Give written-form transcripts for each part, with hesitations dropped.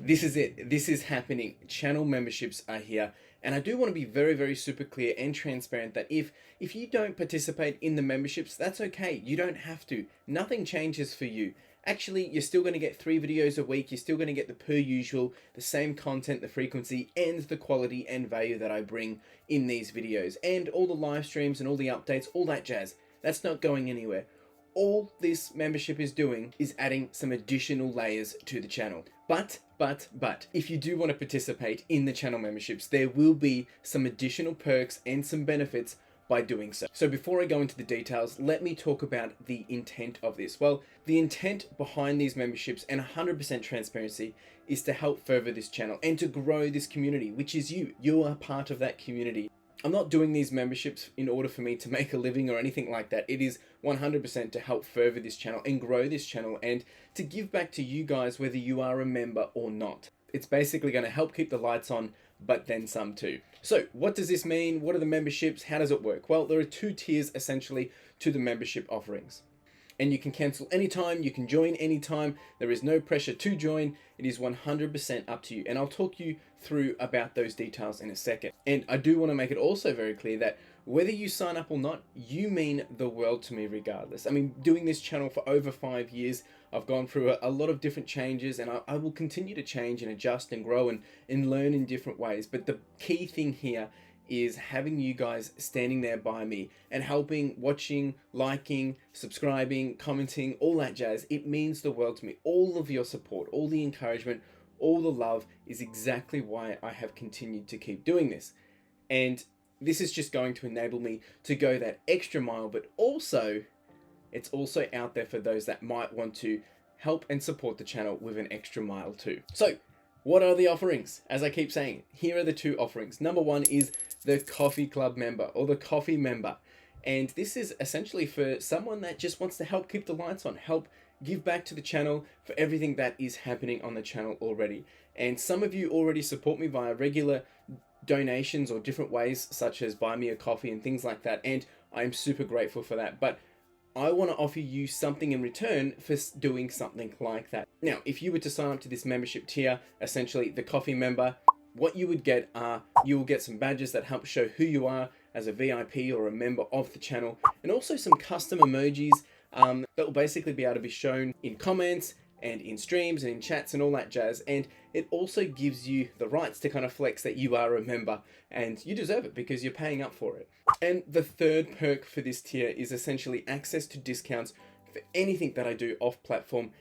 this is it. This is happening. Channel memberships are here. And I do want to be very, very super clear and transparent that if you don't participate in the memberships, that's okay. You don't have to. Nothing changes for you. Actually, you're still going to get 3 videos a week. You're still going to get the per usual, the same content, the frequency, and the quality and value that I bring in these videos. And all the live streams and all the updates, all that jazz. That's not going anywhere. All this membership is doing is adding some additional layers to the channel. But, if you do want to participate in the channel memberships, there will be some additional perks and some benefits by doing so. So before I go into the details, let me talk about the intent of this. Well, the intent behind these memberships and 100% transparency is to help further this channel and to grow this community, which is you. You are part of that community. I'm not doing these memberships in order for me to make a living or anything like that. It is 100% to help further this channel and grow this channel and to give back to you guys whether you are a member or not. It's basically going to help keep the lights on, but then some too. So what does this mean? What are the memberships? How does it work? Well, there are 2 tiers essentially to the membership offerings. And you can cancel anytime, you can join anytime. There is no pressure to join. It is 100% up to you. And I'll talk you through about those details in a second. And I do want to make it also very clear that whether you sign up or not, you mean the world to me regardless. I mean, doing this channel for over 5 years, I've gone through a lot of different changes, and I will continue to change and adjust and grow and learn in different ways. But the key thing here is having you guys standing there by me and helping, watching, liking, subscribing, commenting, all that jazz. It means the world to me. All of your support, all the encouragement, all the love is exactly why I have continued to keep doing this. And this is just going to enable me to go that extra mile, but also it's also out there for those that might want to help and support the channel with an extra mile too. So what are the offerings? As I keep saying, here are the 2 offerings. Number 1 is the Coffee Club member or the Coffee member. And this is essentially for someone that just wants to help keep the lights on, help give back to the channel for everything that is happening on the channel already. And some of you already support me via regular donations or different ways, such as buy me a coffee and things like that. And I'm super grateful for that. But I want to offer you something in return for doing something like that. Now, if you were to sign up to this membership tier, essentially the Coffee member, what you would get are, you will get some badges that help show who you are as a VIP or a member of the channel, and also some custom emojis that will basically be able to be shown in comments and in streams and in chats and all that jazz. And it also gives you the rights to kind of flex that you are a member, and you deserve it because you're paying up for it. And the third perk for this tier is essentially access to discounts for anything that I do off platform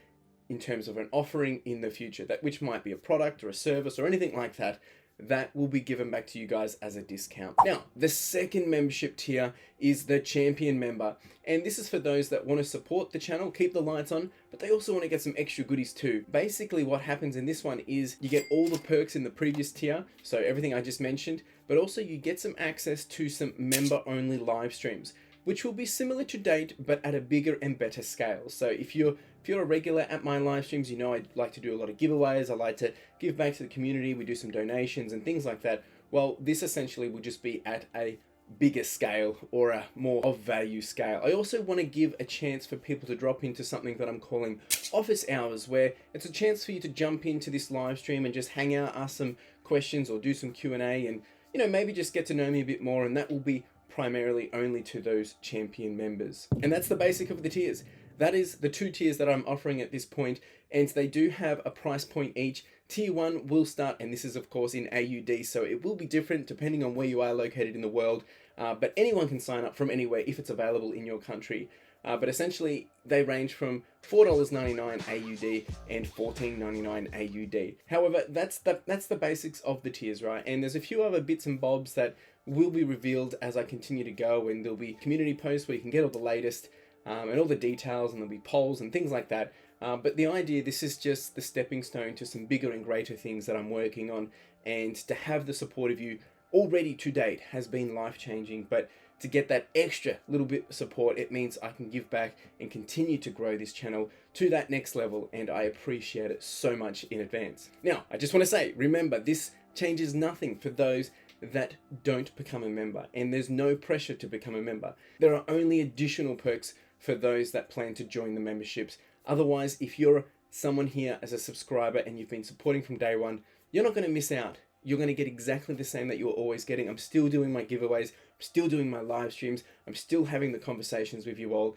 in terms of an offering in the future, that which might be a product or a service or anything like that, that will be given back to you guys as a discount. Now, the second membership tier is the Champion member. And this is for those that want to support the channel, keep the lights on, but they also want to get some extra goodies too. Basically what happens in this one is you get all the perks in the previous tier, so everything I just mentioned, but also you get some access to some member-only live streams, which will be similar to date, but at a bigger and better scale. So if you're a regular at my live streams, you know I like to do a lot of giveaways, I like to give back to the community, we do some donations and things like that. Well, this essentially will just be at a bigger scale or a more of value scale. I also want to give a chance for people to drop into something that I'm calling office hours, where it's a chance for you to jump into this live stream and just hang out, ask some questions or do some Q&A, and you know, maybe just get to know me a bit more, and that will be primarily only to those Champion members. And that's the basic of the tiers. That is the 2 tiers that I'm offering at this point, and they do have a price point each. Tier 1 will start, and this is of course in AUD, so it will be different depending on where you are located in the world, but anyone can sign up from anywhere if it's available in your country. But essentially they range from $4.99 AUD and $14.99 AUD. However, that's the basics of the tiers, right? And there's a few other bits and bobs that will be revealed as I continue to go, and there'll be community posts where you can get all the latest and all the details, and there'll be polls and things like that. But the idea, this is just the stepping stone to some bigger and greater things that I'm working on, and to have the support of you already to date has been life-changing. But to get that extra little bit of support, it means I can give back and continue to grow this channel to that next level, and I appreciate it so much in advance. Now, I just want to say, remember, this changes nothing for those that don't become a member, and there's no pressure to become a member. There are only additional perks for those that plan to join the memberships. Otherwise, if you're someone here as a subscriber and you've been supporting from day one, you're not going to miss out. You're going to get exactly the same that you're always getting. I'm still doing my giveaways. I'm still doing my live streams. I'm still having the conversations with you all.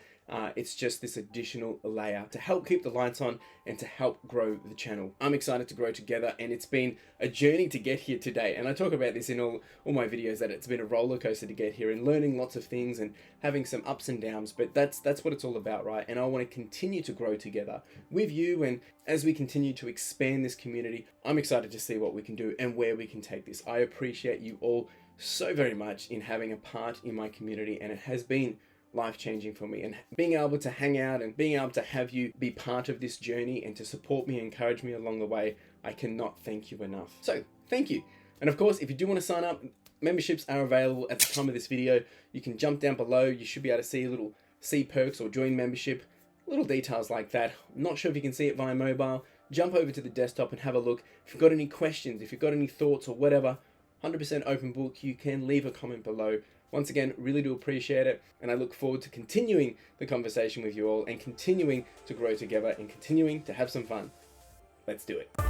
It's just this additional layer to help keep the lights on and to help grow the channel. I'm excited to grow together, and it's been a journey to get here today. And I talk about this in all my videos, that it's been a roller coaster to get here and learning lots of things and having some ups and downs, but that's what it's all about, right? And I want to continue to grow together with you, and as we continue to expand this community, I'm excited to see what we can do and where we can take this. I appreciate you all so very much in having a part in my community, and it has been life-changing for me, and being able to hang out and being able to have you be part of this journey and to support me, encourage me along the way, I cannot thank you enough. So thank you. And of course, if you do want to sign up, memberships are available at the time of this video. You can jump down below. You should be able to see a little see perks or join membership, little details like that. I'm not sure if you can see it via mobile. Jump over to the desktop and have a look. If you've got any questions, if you've got any thoughts or whatever, 100% open book. You can leave a comment below. Once again, really do appreciate it, and I look forward to continuing the conversation with you all and continuing to grow together and continuing to have some fun. Let's do it.